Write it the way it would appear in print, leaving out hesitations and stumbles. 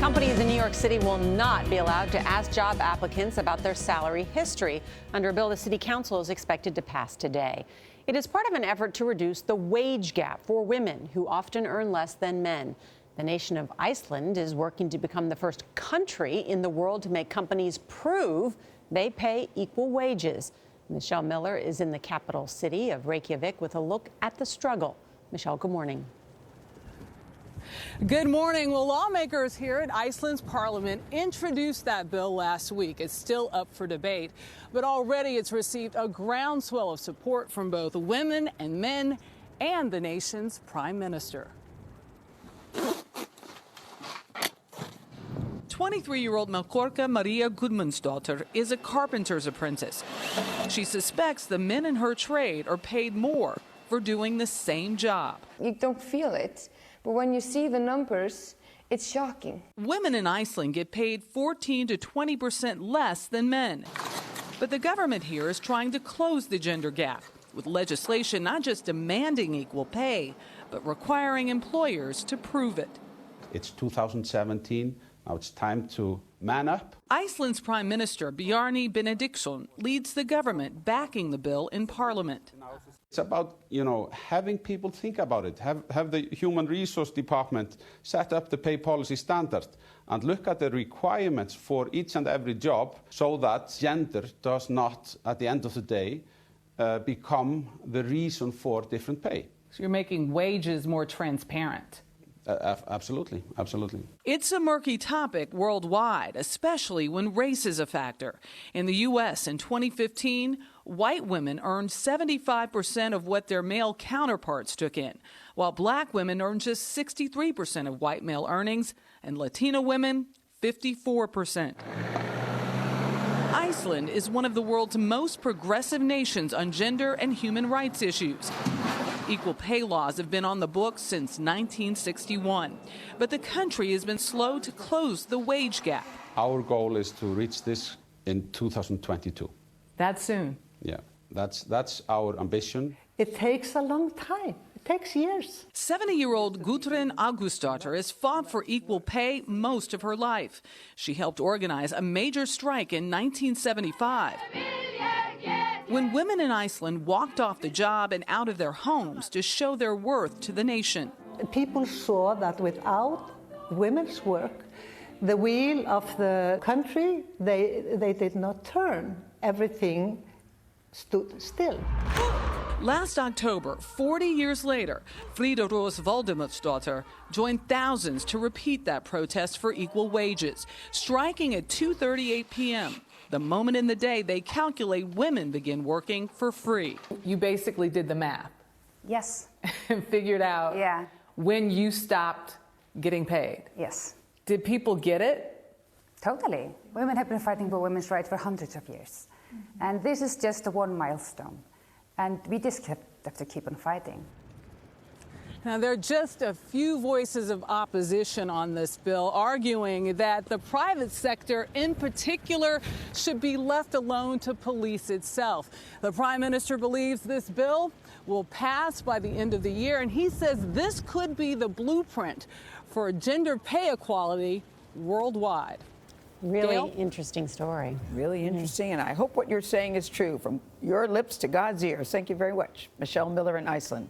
Companies in New York City will not be allowed to ask job applicants about their salary history under a bill the city council is expected to pass today. It is part of an effort to reduce the wage gap for women who often earn less than men. The nation of Iceland is working to become the first country in the world to make companies prove they pay equal wages. Michelle Miller is in the capital city of Reykjavik with a look at the struggle. Michelle, good morning. Good morning. Well, lawmakers here in Iceland's parliament introduced that bill last week. It's still up for debate, but already it's received a groundswell of support from both women and men and the nation's prime minister. 23-year-old Melkorka Maria Gudmundsdóttir is a carpenter's apprentice. She suspects the men in her trade are paid more for doing the same job. You don't feel it, but when you see the numbers, it's shocking. Women in Iceland get paid 14 to 20% less than men. But the government here is trying to close the gender gap with legislation not just demanding equal pay, but requiring employers to prove it. It's 2017. Now it's time to man up. Iceland's Prime Minister Bjarni Benediktsson leads the government backing the bill in Parliament. It's about, having people think about it, have the Human Resource Department set up the pay policy standard and look at the requirements for each and every job so that gender does not, at the end of the day, become the reason for different pay. So you're making wages more transparent. Absolutely, absolutely. It's a murky topic worldwide, especially when race is a factor. In the U.S. in 2015, white women earned 75% of what their male counterparts took in, while black women earned just 63% of white male earnings, and Latino women, 54%. Iceland is one of the world's most progressive nations on gender and human rights issues. Equal pay laws have been on the books since 1961, but the country has been slow to close the wage gap. Our goal is to reach this in 2022. That soon? Yeah, that's our ambition. It takes a long time. It takes years. 70-year-old Gudrun Augustsdóttir has fought for equal pay most of her life. She helped organize a major strike in 1975. When women in Iceland walked off the job and out of their homes to show their worth to the nation. People saw that without women's work, the wheel of the country, they did not turn. Everything stood still. Last October, 40 years later, Frida Rós Valdimarsdóttir joined thousands to repeat that protest for equal wages, striking at 2:38 p.m., the moment in the day they calculate women begin working for free. You basically did the math. Yes. And figured out when you stopped getting paid. Yes. Did people get it? Totally. Women have been fighting for women's rights for hundreds of years. And this is just one milestone. And we just have to keep on fighting. Now, there are just a few voices of opposition on this bill, arguing that the private sector in particular should be left alone to police itself. The Prime Minister believes this bill will pass by the end of the year, and he says this could be the blueprint for gender pay equality worldwide. Really Gayle? interesting story. Really interesting, and I hope what you're saying is true. From your lips to God's ears. Thank you very much. Michelle Miller in Iceland.